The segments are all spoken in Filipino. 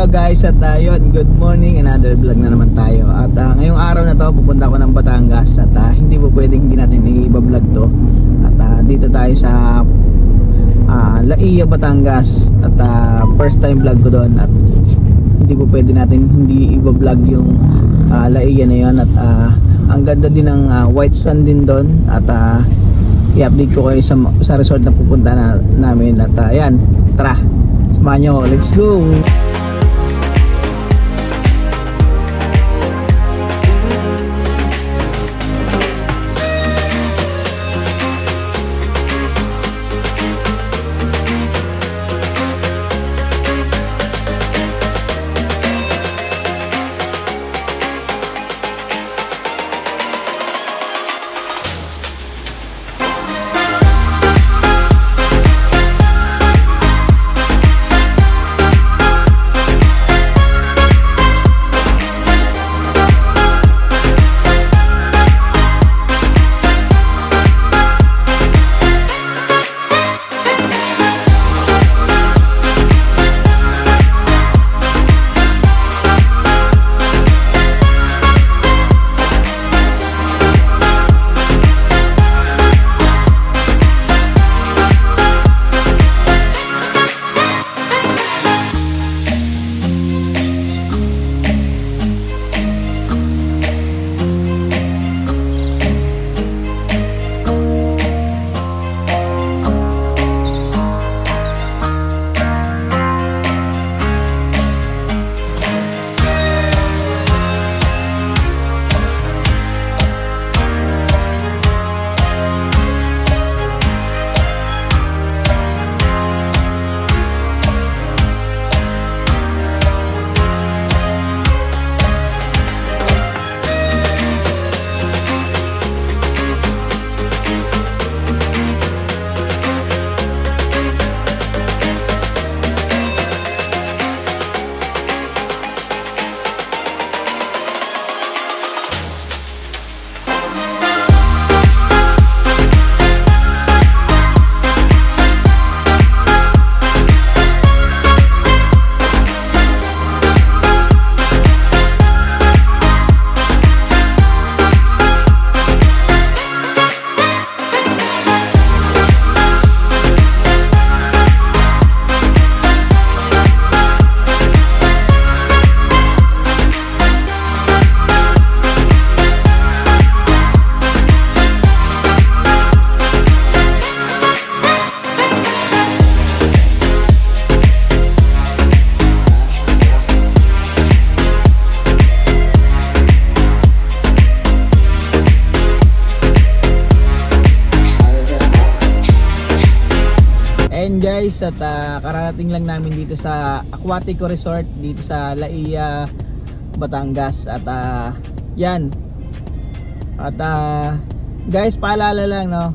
Hello guys, at yun, good morning, another vlog na naman tayo. At ngayong araw na to, pupunta ako ng Batangas. At hindi po pwedeng hindi natin i-vlog to. At dito tayo sa Laia, Batangas. At first time vlog ko doon. At hindi po pwede natin hindi i-vlog yung Laia na yun. At ang ganda din ng white sand din doon. At i-update ko kayo sa resort na pupunta namin. At yan, tara, samahan nyo, let's go! And guys, at kararating lang namin dito sa Aquatico Resort dito sa Laia, Batangas. At yan. At guys, paalala lang, no,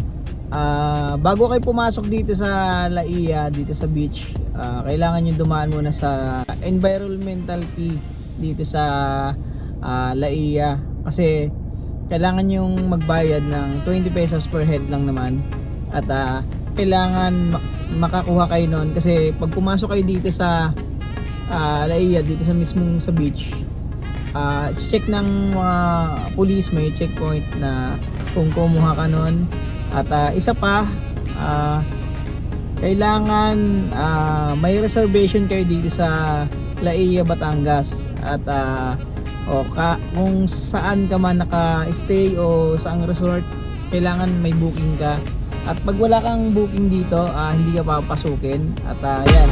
bago kayo pumasok dito sa Laia, dito sa beach, kailangan nyo dumaan muna sa environmental fee dito sa Laia, kasi kailangan yung magbayad ng 20 pesos per head lang naman. At kailangan makakuha kayo nun, kasi pag pumasok kayo dito sa Laia, dito sa mismong sa beach, check ng mga police, may checkpoint na kung kumuha ka nun. At isa pa, kailangan may reservation kayo dito sa Laia, Batangas. At kung saan ka man naka-stay o saang resort, kailangan may booking ka. At pag wala kang booking dito, hindi ka papasukin. At yan.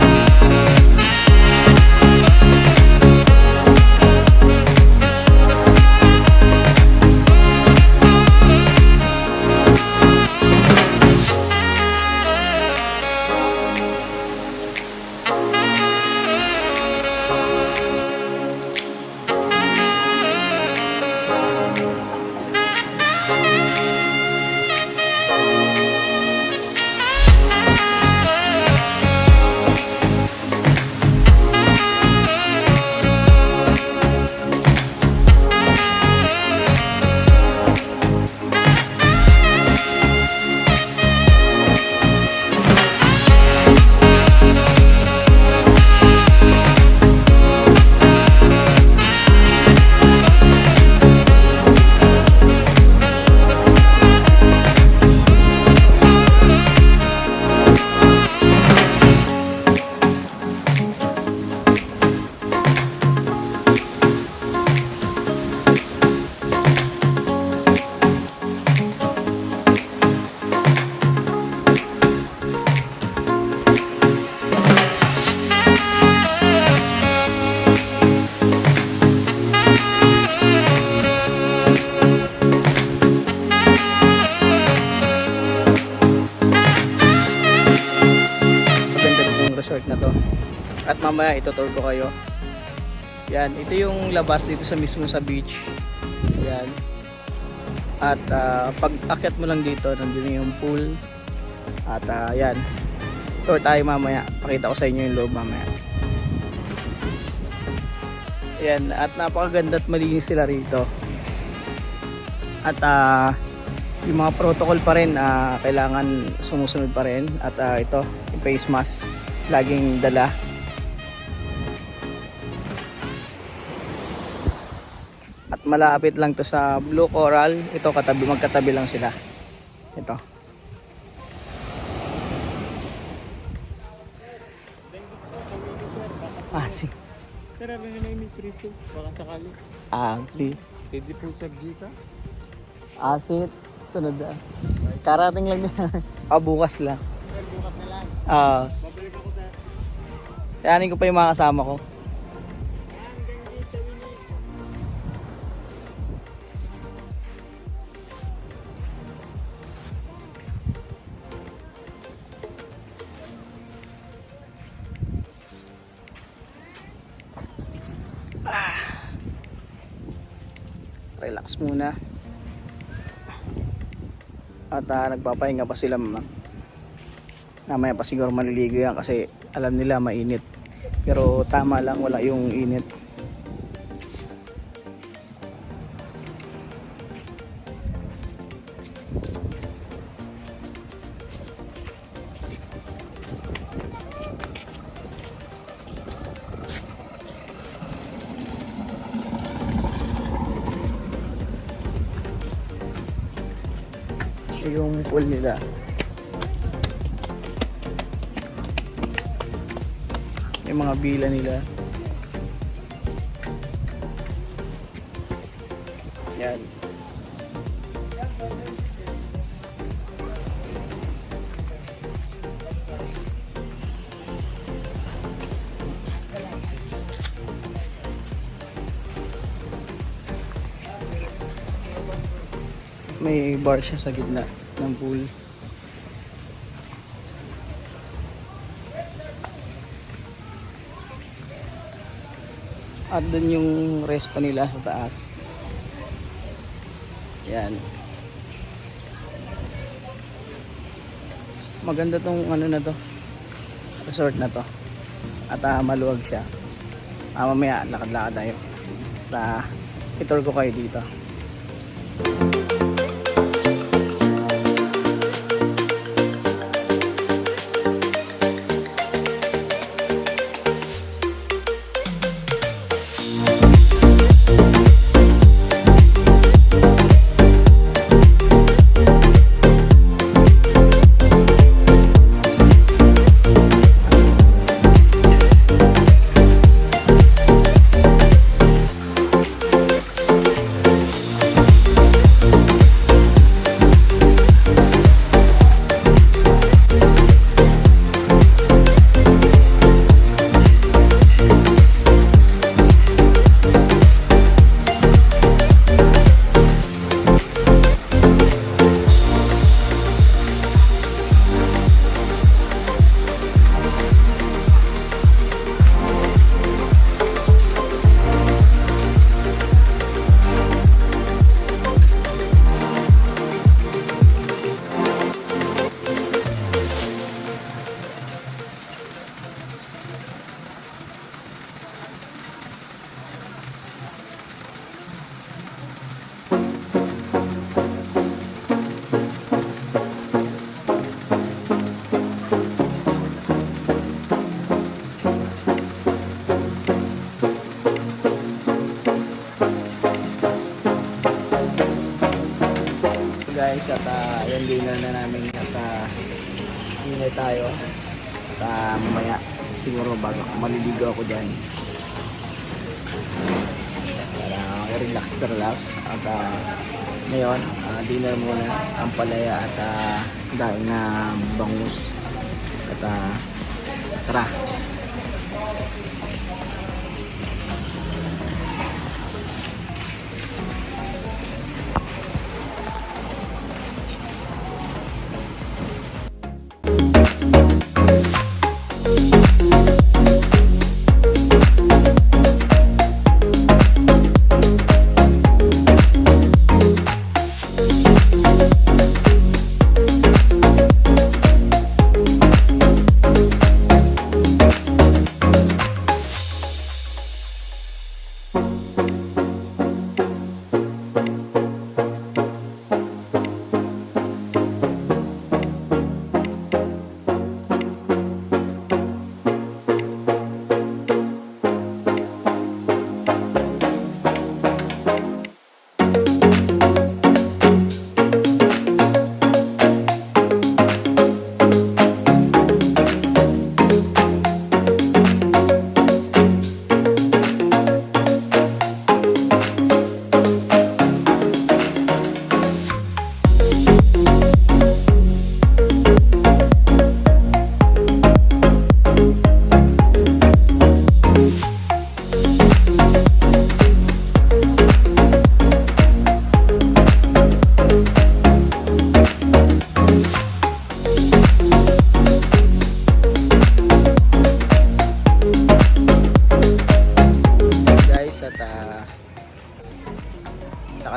resort na to. At mamaya itutur ko kayo. Yan, ito yung labas dito sa mismo sa beach. Yan. At pag akyat mo lang dito, nandun yung pool. At yan, tour tayo mamaya. Pakita ko sa inyo yung loob mamaya. Yan, at napakaganda at malinis sila rito. At yung mga protocol pa rin, kailangan sumusunod pa rin. At ito, yung face mask, laging dala. At malapit lang to sa Blue Coral. Ito katabi, magkatabi lang sila. Ito. Si. Tara rin na yung trito. Baka sakali. Si. Pwede po sa Gita. Asit. Sunod na. Karating lang niya. Bukas lang. Bukas na lang. Babalik ako sa... Kayanin ko pa yung mga kasama ko. Relax muna. At nagpapahinga pa sila mama. Namaya pa siguro maliligo yan kasi alam nila mainit. Pero tama lang, wala yung init. Yung pool nila. Yung mga bila nila. Yan. May bar siya sa gitna ng pool. At dun yung resto nila sa taas. Yan. Maganda tong ano na to, resort na to. At maluwag siya. Mamaya lakad-lakad tayo. I-tour ko kayo dito. Guys, at yung dinner na namin at hinay tayo at mamaya siguro bago maliligo ako dyan para relax at ngayon dinner muna ang palaya at daing na bangus at tara.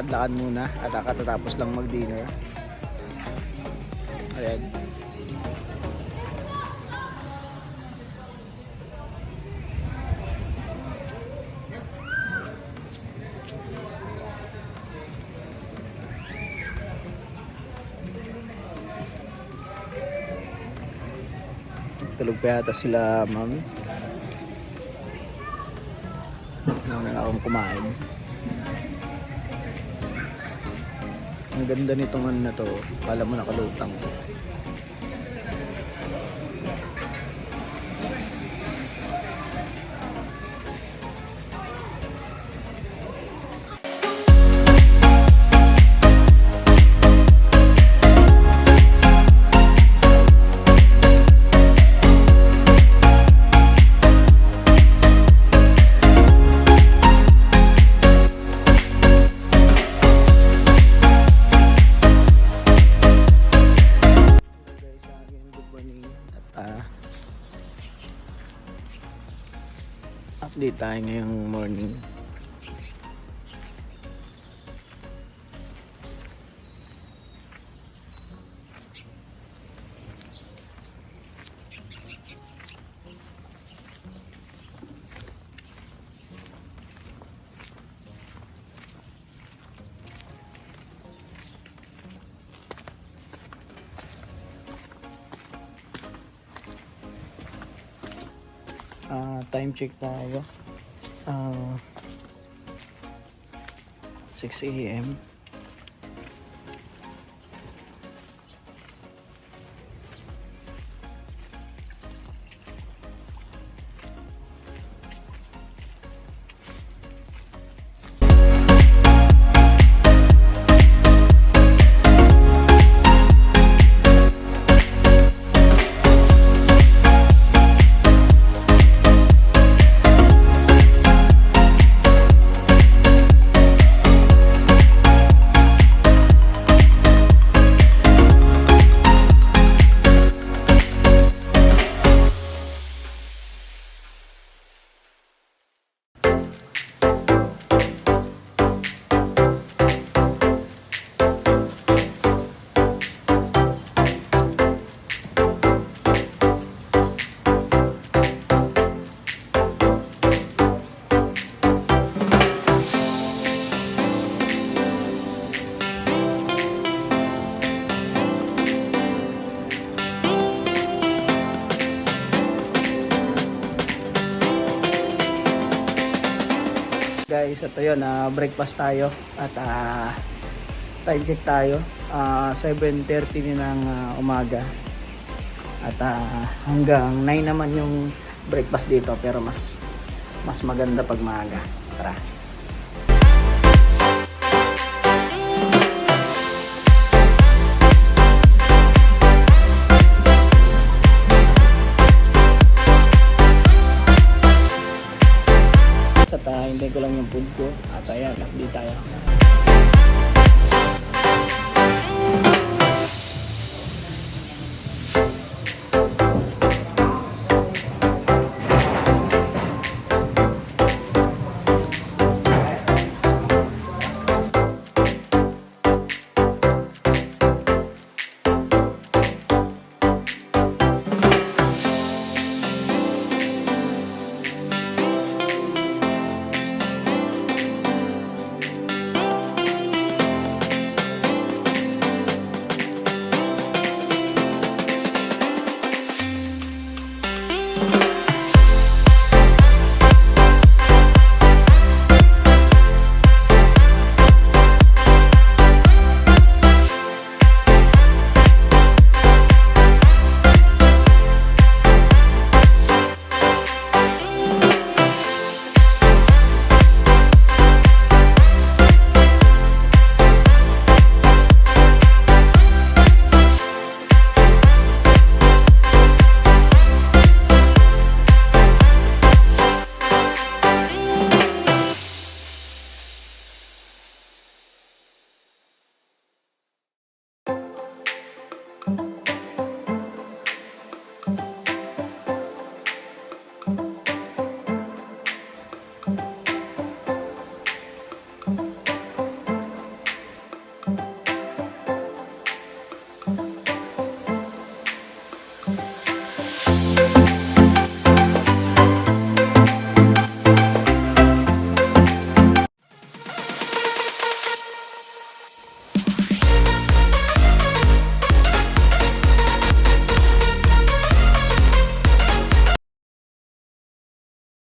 lakad-lakad muna at katatapos lang mag-dinner. Ayan. Tulog pa yata sila, mami. Nauna na akong kumain. Ang ganda nitong ano na to. Kala mo nakalutang. Update tayo ngayong morning. Time check tayo. 6 AM. Guys, ito yun, breakfast tayo at time check tayo, 7:30 na ng umaga at hanggang 9 naman yung breakfast dito, pero mas maganda pag maaga. Tara. Hintayin ko lang yung food ko at ayan, update tayo.